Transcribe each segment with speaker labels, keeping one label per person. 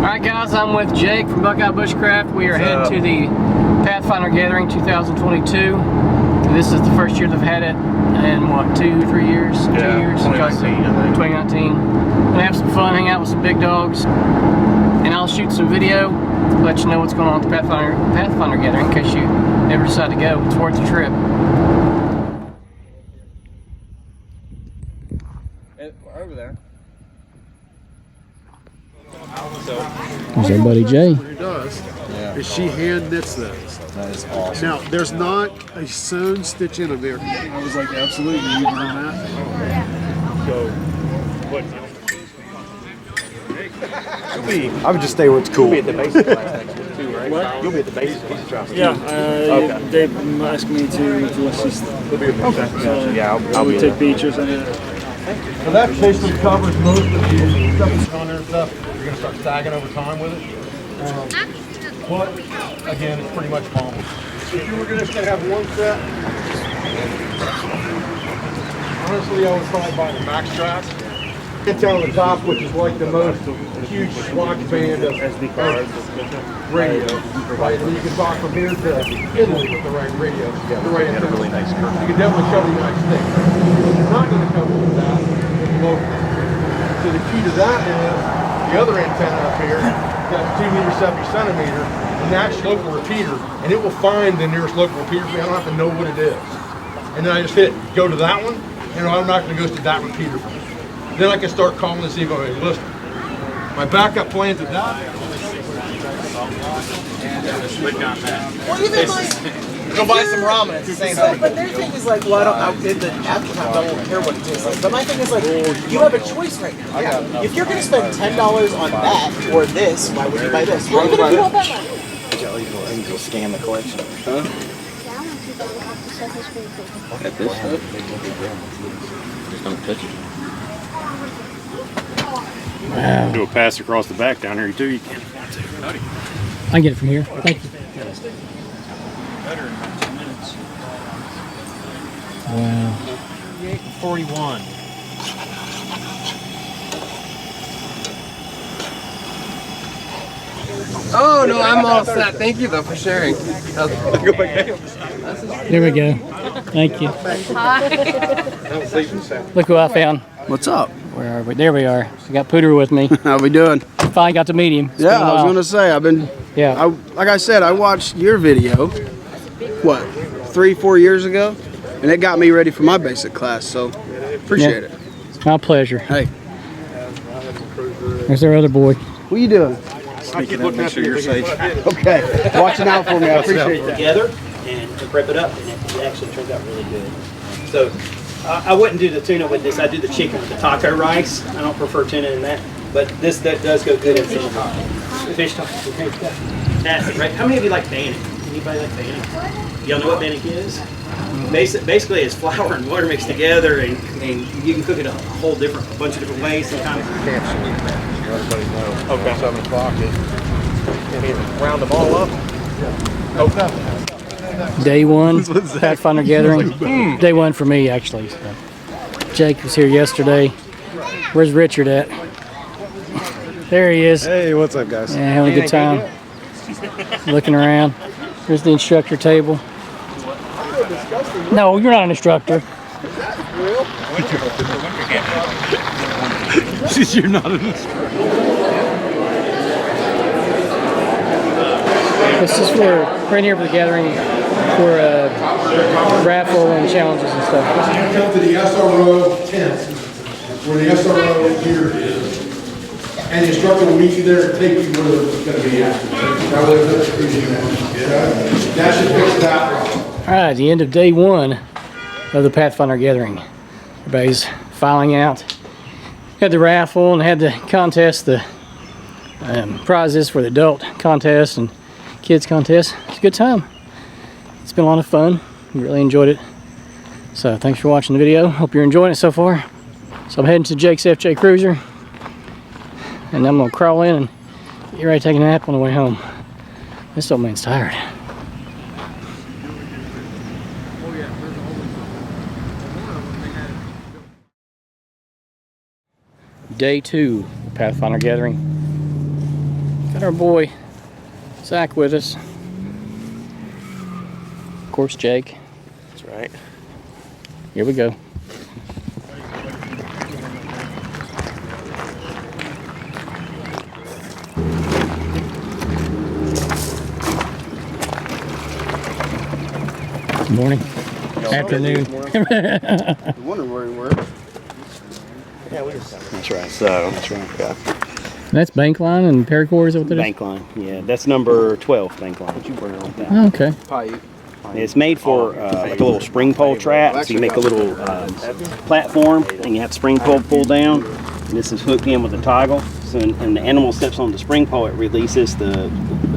Speaker 1: Alright guys, I'm with Jake from Buckeye Bushcraft. We are heading to the Pathfinder Gathering 2022. This is the first year they've had it in what, 2 or 3 years?
Speaker 2: Yeah,
Speaker 1: 2 years?
Speaker 2: 2019, I think.
Speaker 1: 2019. Gonna have some fun, hang out with some big dogs. And I'll shoot some video, let you know what's going on at the Pathfinder Gathering in case you ever decide to go. It's worth the trip.
Speaker 2: Over there.
Speaker 1: There's our buddy Jay.
Speaker 3: What he does is she hand knits those.
Speaker 2: That is awesome.
Speaker 3: Now, there's not a sewn stitch in them there. I was like, absolutely, you learn that. So, what?
Speaker 4: I would just stay where it's cool.
Speaker 2: You'll be at the basic class next week too, right?
Speaker 4: What?
Speaker 2: You'll be at the basic class.
Speaker 5: Yeah,
Speaker 2: Okay.
Speaker 5: they asked me to assist.
Speaker 2: Okay. Yeah, I'll be
Speaker 5: take
Speaker 2: there.
Speaker 5: pictures and
Speaker 4: So that basically covers most of the stuff on there and stuff. You're going to start sagging over time with it. But, again, it's pretty much harmless. If you were just going to have one set, honestly, I would probably buy the back strap. It's on the top, which is like the most huge watch band of SD cards, radio. Right, so you can talk from here to Italy with the right radio. Yeah, the right
Speaker 2: had a really nice curve.
Speaker 4: You can definitely cover the United States. You're not going to cover with that. So the key to that is the other antenna up here got 2 meters 70 centimeter, and that's local repeater, and it will find the nearest local repeater. I don't have to know what it is. And then I just hit go to that one, and I'm not going to go to that repeater. Then I can start calling and see if I'm listening. My backup plans at that.
Speaker 6: Well, even like,
Speaker 7: Go buy some ramen. It's the same thing.
Speaker 6: but their thing is like, well, I did the after times, I won't care what it tastes like. But my thing is like, you have a choice right now. Yeah. If you're gonna spend $10 on that or this, why would you buy this? Well, even if you don't bet money.
Speaker 7: Go scan the collection. Huh? At this stuff? Just don't touch it.
Speaker 1: Wow.
Speaker 5: do a pass across the back down here too. You can.
Speaker 1: I can get it from here. Thank you. Wow.
Speaker 4: 41.
Speaker 7: Oh no, I'm all set. Thank you though for sharing.
Speaker 1: There we go. Thank you. Look who I found.
Speaker 8: What's up?
Speaker 1: Where are we? There we are. I got Pooter with me.
Speaker 8: How we doing?
Speaker 1: Finally got to meet him. It's
Speaker 8: Yeah,
Speaker 1: been a
Speaker 8: I was
Speaker 1: while.
Speaker 8: gonna say like I said, I watched your video. What, 3-4 years ago, and it got me ready for my basic class. So appreciate it.
Speaker 1: It's my pleasure.
Speaker 8: Hey,
Speaker 1: There's our other boy.
Speaker 8: what are you doing?
Speaker 2: Sneaking up, make sure you're safe.
Speaker 8: Okay, watching out for me. I appreciate that.
Speaker 9: Together and to prep it up, and it actually turns out really good. So I wouldn't do the tuna with this. I do the chicken with the taco rice. I don't prefer tuna in that, but that does go good in fish taco. Fish taco, okay. Fantastic, right? How many of you like bannock? Anybody like bannock? Y'all know what bannock is? Basically, it's flour and water mixed together, and you can cook it a bunch of different ways. Sometimes.
Speaker 2: Everybody knows. Okay. 7 o'clock. Round them all up. Okay.
Speaker 1: Day one, Pathfinder Gathering. Day one for me, actually. So. Jake was here yesterday. Where's Richard at? There he is.
Speaker 4: Hey, what's up, guys?
Speaker 1: Yeah, having a good time. Looking around. Here's the instructor table. No, you're not an instructor.
Speaker 4: You're not an instructor.
Speaker 1: This is for right here for the gathering for raffle and challenges and stuff.
Speaker 4: Come to the SRO tent, where the SRO here is, and the instructor will meet you there and take you where it's going to be at. That should fix that problem.
Speaker 1: All right, the end of day one of the Pathfinder Gathering. Everybody's filing out. Had the raffle and had the contest, the prizes for the adult contest and kids contest. It's a good time. It's been a lot of fun. We really enjoyed it. So thanks for watching the video. Hope you're enjoying it so far. So I'm heading to Jake's FJ Cruiser, and I'm gonna crawl in and get ready to take a nap on the way home. This old man's tired. Day two, Pathfinder Gathering. Got our boy Zach with us. Of course, Jake.
Speaker 2: That's right.
Speaker 1: Here we go. Good morning. Afternoon.
Speaker 8: I wonder where we were.
Speaker 2: Yeah, we just
Speaker 9: That's right.
Speaker 2: So,
Speaker 9: That's right.
Speaker 2: yeah.
Speaker 1: That's bank line and paracord is what that is?
Speaker 9: Bank line. Yeah, that's number 12 bank line.
Speaker 1: Oh, okay.
Speaker 8: Pipe.
Speaker 9: It's made for like a little spring pole trap. So you make a little platform and you have the spring pole pull down. And this is hooked in with a toggle. So and the animal steps on the spring pole, it releases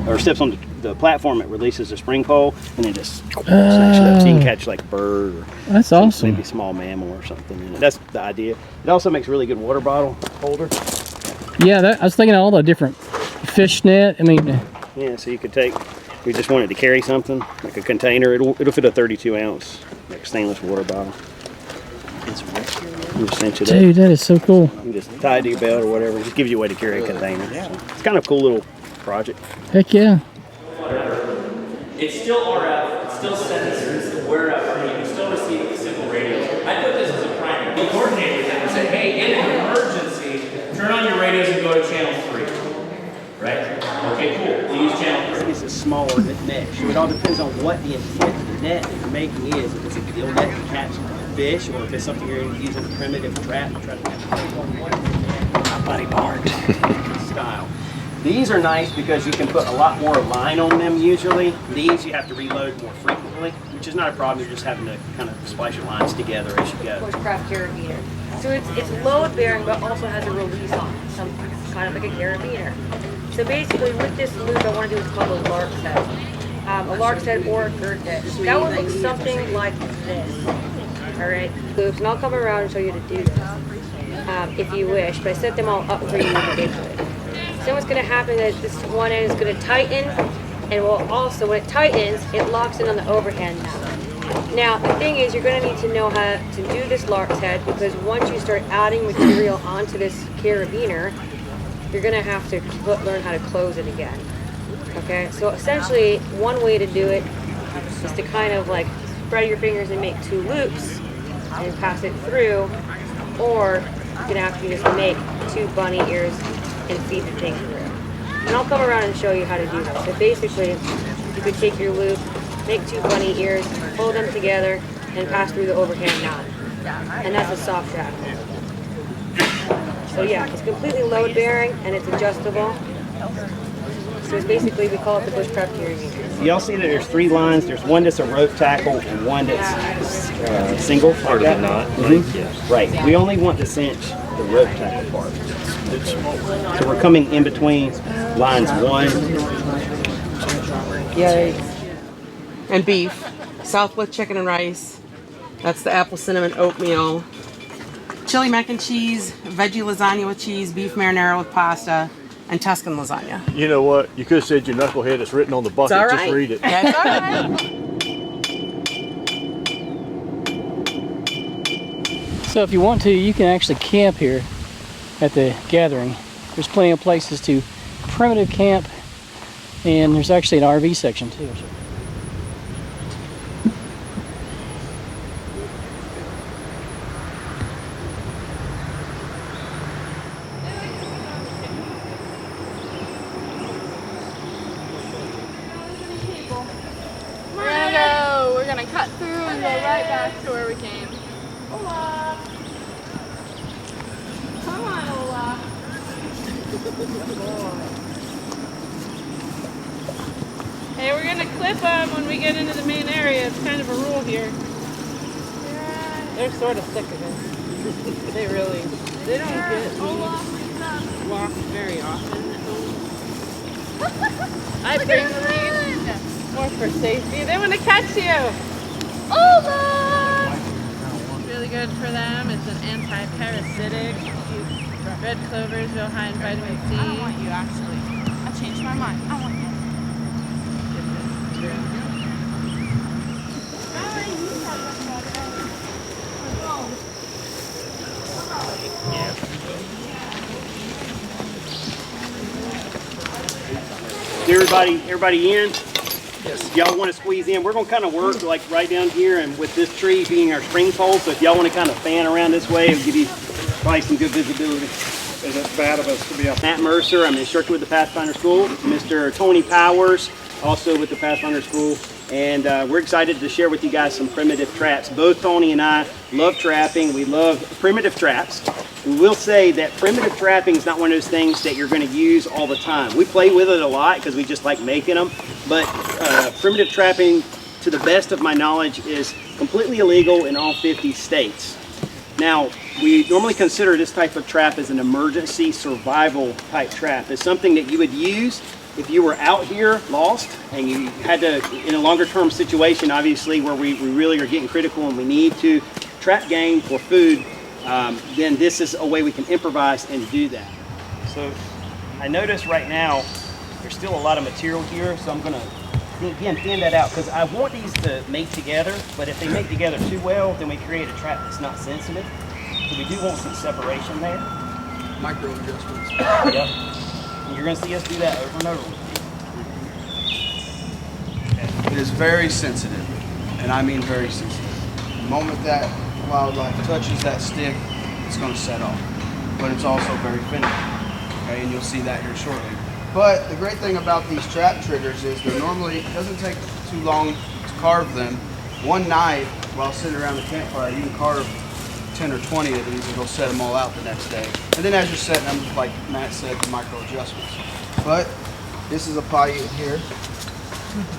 Speaker 9: or steps on the platform, it releases the spring pole, and then just snatch it up. So you can catch like a bird or
Speaker 1: That's awesome.
Speaker 9: maybe a small mammal or something in it. That's the idea. It also makes a really good water bottle holder.
Speaker 1: Yeah, I was thinking of all the different fishnet. I mean,
Speaker 9: Yeah, so you could take, if you just wanted to carry something, like a container, it'll fit a 32 ounce like stainless water bottle. You just cinch it up.
Speaker 1: dude, that is so cool.
Speaker 9: You can just tie it to your belt or whatever. It just gives you a way to carry a container. So it's kind of a cool little project.
Speaker 1: Heck yeah.
Speaker 10: It's still RF, it's still sensors, wherever, you can still receive the simple radios. I put this as a primer. We coordinate with them and say, hey, in an emergency, turn on your radios and go to channel 3. Right? Okay, cool. We'll use channel 3.
Speaker 9: It's a smaller net. So it all depends on what the intent of the net that you're making is. If it's a gill net to catch fish, or if it's something you're using a primitive trap to try to catch body part style. These are nice because you can put a lot more line on them usually. These you have to reload more frequently, which is not a problem. You're just having to kind of splice your lines together as you go.
Speaker 11: Bushcraft carabiner. So it's load bearing but also has a release on it, some kind of like a carabiner. So basically with this loop I want to do what's called a lark's head. A lark's head or a girt head. That would look something like this. Alright, loops, and I'll come around and show you how to do this if you wish, but I set them all up for you individually. So what's going to happen is this one end is going to tighten, and will also, when it tightens, it locks in on the overhand now. Now, the thing is, you're going to need to know how to do this lark's head, because once you start adding material onto this carabiner, you're going to have to learn how to close it again. Okay, so essentially, one way to do it is to kind of like spread your fingers and make 2 loops and pass it through, or you can actually just make 2 bunny ears and feed the thing through. And I'll come around and show you how to do that. So basically, you could take your loop, make 2 bunny ears, pull them together, and pass through the overhand knot. And that's a soft trap. So yeah, it's completely load bearing and it's adjustable. So it's basically, we call it the Bushcraft carabiner.
Speaker 9: Y'all see that there's 3 lines. There's one that's a rope tackle and one that's single. Part of the knot. Right. We only want to cinch the rope tackle part. So we're coming in between lines 1.
Speaker 6: Yay. And beef. Southwest chicken and rice. That's the apple cinnamon oatmeal. Chili mac and cheese, veggie lasagna with cheese, beef marinara with pasta, and Tuscan lasagna.
Speaker 3: You know what? You could have said your knucklehead. It's written on the bucket.
Speaker 6: It's all right.
Speaker 3: Just read it.
Speaker 6: That's all right.
Speaker 1: So if you want to, you can actually camp here at the gathering. There's plenty of places to primitive camp, and there's actually an RV section too.
Speaker 12: We're gonna cut through and go right back to where we came. Hola! Come on, Hola! Hey, we're gonna clip them when we get into the main area. It's kind of a rule here. Yeah. They're sort of sick of it. They don't get walked very often. I bring the lead. More for safety. They want to catch you. Hola! It's really good for them. It's an anti-parasitic. Red clover is real high in vitamin C. I don't want you, actually. I changed my mind. I want you.
Speaker 9: everybody in? Yes. Y'all want to squeeze in? We're going to kind of work like right down here, and with this tree being our spring pole, so if y'all want to kind of fan around this way, it'll give you probably some good visibility.
Speaker 3: Is it bad of us to be up?
Speaker 9: Matt Mercer, I'm an instructor with the Pathfinder School. Mr. Tony Powers, also with the Pathfinder School. And we're excited to share with you guys some primitive traps. Both Tony and I love trapping. We love primitive traps. We will say that primitive trapping is not one of those things that you're going to use all the time. We play with it a lot because we just like making them. But primitive trapping, to the best of my knowledge, is completely illegal in all 50 states. Now, we normally consider this type of trap as an emergency survival type trap. It's something that you would use if you were out here lost and you had to, in a longer term situation, obviously, where we really are getting critical and we need to trap game for food, then this is a way we can improvise and do that. So I notice right now there's still a lot of material here, so I'm going to, again, thin that out because I want these to mate together, but if they mate together too well, then we create a trap that's not sensitive. So we do want some separation there.
Speaker 8: Micro adjustments.
Speaker 9: Yep. And you're going to see us do that over and over.
Speaker 8: It is very sensitive, and I mean very sensitive. The moment that wildlife touches that stick, it's going to set off. But it's also very finicky, okay? And you'll see that here shortly. But the great thing about these trap triggers is they're normally, it doesn't take too long to carve them. One night, while sitting around the campfire, you can carve 10 or 20 of these and go set them all out the next day. And then as you're setting them, like Matt said, the micro adjustments. But this is a Paiute here.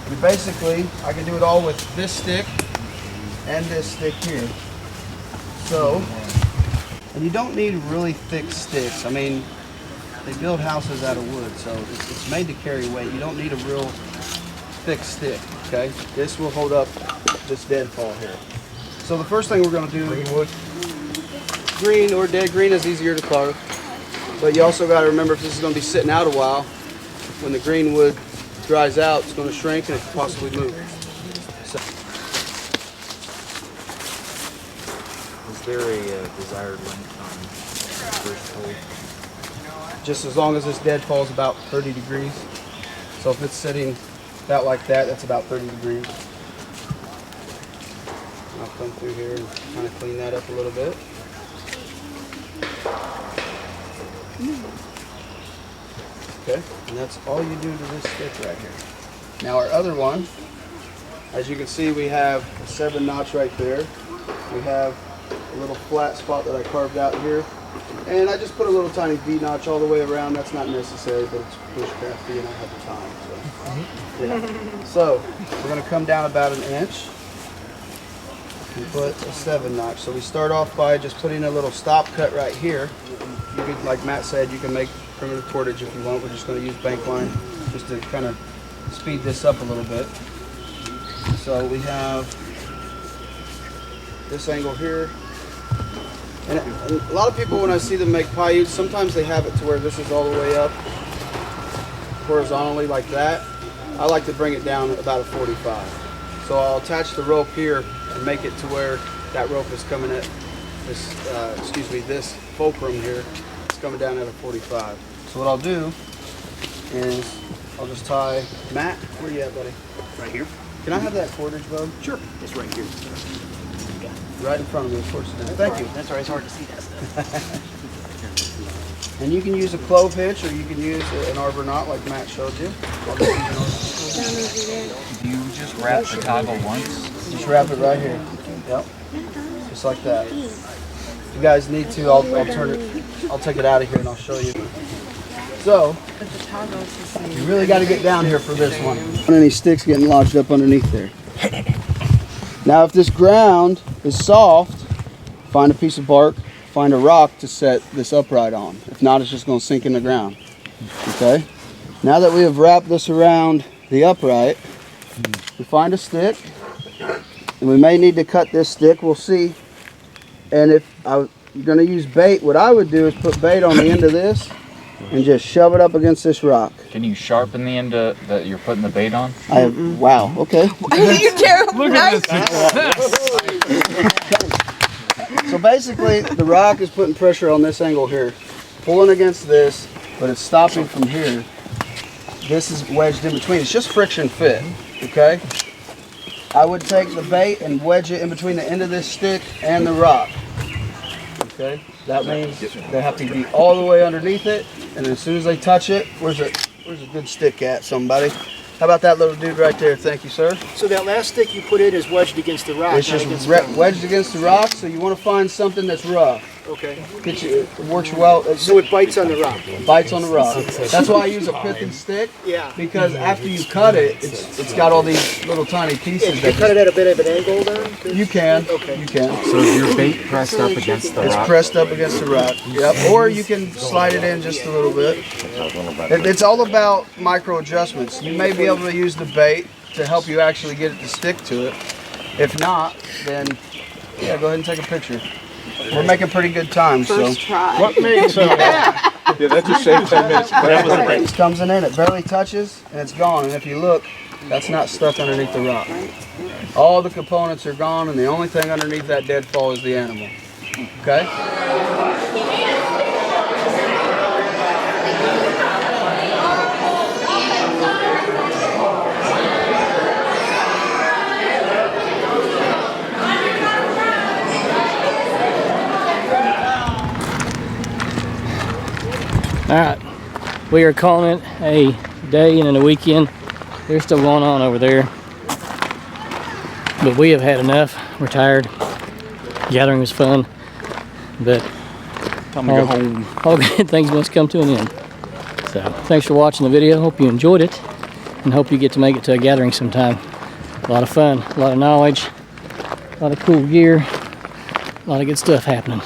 Speaker 8: We basically, I can do it all with this stick and this stick here. So, and you don't need really thick sticks. I mean, they build houses out of wood, so it's made to carry weight. You don't need a real thick stick, okay? This will hold up this deadfall here. So the first thing we're going to do, greenwood. Green or dead green is easier to carve, but you also got to remember if this is going to be sitting out a while, when the green wood dries out, it's going to shrink and it could possibly move. So.
Speaker 7: Is there a desired length on first hole?
Speaker 8: Just as long as this deadfall is about 30 degrees. So if it's sitting about like that, that's about 30 degrees. I'll come through here and kind of clean that up a little bit. Okay, and that's all you do to this stick right here. Now our other one, as you can see, we have a 7-notch right there. We have a little flat spot that I carved out here. And I just put a little tiny V-notch all the way around. That's not necessary, but it's bushcrafty and I have the time. So, yeah. So we're going to come down about an inch and put a 7-notch. So we start off by just putting a little stop cut right here. You could, like Matt said, you can make primitive cordage if you want. We're just going to use bank line just to kind of speed this up a little bit. So we have this angle here. And a lot of people, when I see them make Paiutes, sometimes they have it to where this is all the way up horizontally like that. I like to bring it down at about a 45. So I'll attach the rope here and make it to where that rope is coming at this, this fulcrum here. It's coming down at a 45. So what I'll do is I'll just tie, Matt, where you at, buddy?
Speaker 9: Right here.
Speaker 8: Can I have that cordage, bud?
Speaker 9: Sure. It's right here.
Speaker 8: Right in front of me, of course it is. Thank you.
Speaker 9: That's all right. It's hard to see that stuff.
Speaker 8: And you can use a clove hitch or you can use an arbor knot like Matt showed you.
Speaker 7: Do you just wrap the toggle once?
Speaker 8: Just wrap it right here. Yep. Just like that. If you guys need to, I'll turn it. I'll take it out of here and I'll show you. So, you really got to get down here for this one. Any sticks getting lodged up underneath there. Now, if this ground is soft, find a piece of bark, find a rock to set this upright on. If not, it's just going to sink in the ground. Okay? Now that we have wrapped this around the upright, we find a stick, and we may need to cut this stick. We'll see. And if you're going to use bait, what I would do is put bait on the end of this and just shove it up against this rock.
Speaker 7: Can you sharpen the end that you're putting the bait on?
Speaker 8: Wow, okay.
Speaker 12: You do.
Speaker 7: Look
Speaker 12: Nice.
Speaker 7: at this.
Speaker 8: So basically, the rock is putting pressure on this angle here, pulling against this, but it's stopping from here. this is wedged in between. It's just friction fit, okay? I would take the bait and wedge it in between the end of this stick and the rock. Okay? That means they have to be all the way underneath it, and as soon as they touch it, where's a good stick at, somebody? How about that little dude right there? Thank you, sir.
Speaker 13: So that last stick you put in is wedged against the rock.
Speaker 8: It's just wedged against the rock, so you want to find something that's rough.
Speaker 13: Okay.
Speaker 8: It works well.
Speaker 13: So it bites on the rock.
Speaker 8: It bites on the rock. That's why I use a pithy stick.
Speaker 13: Yeah.
Speaker 8: Because after you cut it, it's got all these little tiny pieces.
Speaker 13: You cut it at a bit of an angle then?
Speaker 8: You can.
Speaker 13: Okay.
Speaker 8: You can.
Speaker 7: So is your bait pressed up against the rock?
Speaker 8: It's pressed up against the rock. Yep. Or you can slide it in just a little bit. It's all about micro adjustments. You may be able to use the bait to help you actually get it to stick to it. If not, then yeah, go ahead and take a picture. We're making pretty good time.
Speaker 6: First try.
Speaker 3: What makes
Speaker 4: Yeah, that just saved 10 minutes.
Speaker 8: It comes in, it barely touches, and it's gone. And if you look, that's not stuck underneath the rock. All the components are gone, and the only thing underneath that deadfall is the animal. Okay?
Speaker 1: Alright, we are calling it a day and a weekend. They're still going on over there. But we have had enough. We're tired. Gathering was fun. But
Speaker 5: Time to go home.
Speaker 1: All good things must come to an end. So, thanks for watching the video. Hope you enjoyed it. And hope you get to make it to a gathering sometime. A lot of fun, a lot of knowledge, a lot of cool gear, a lot of good stuff happening.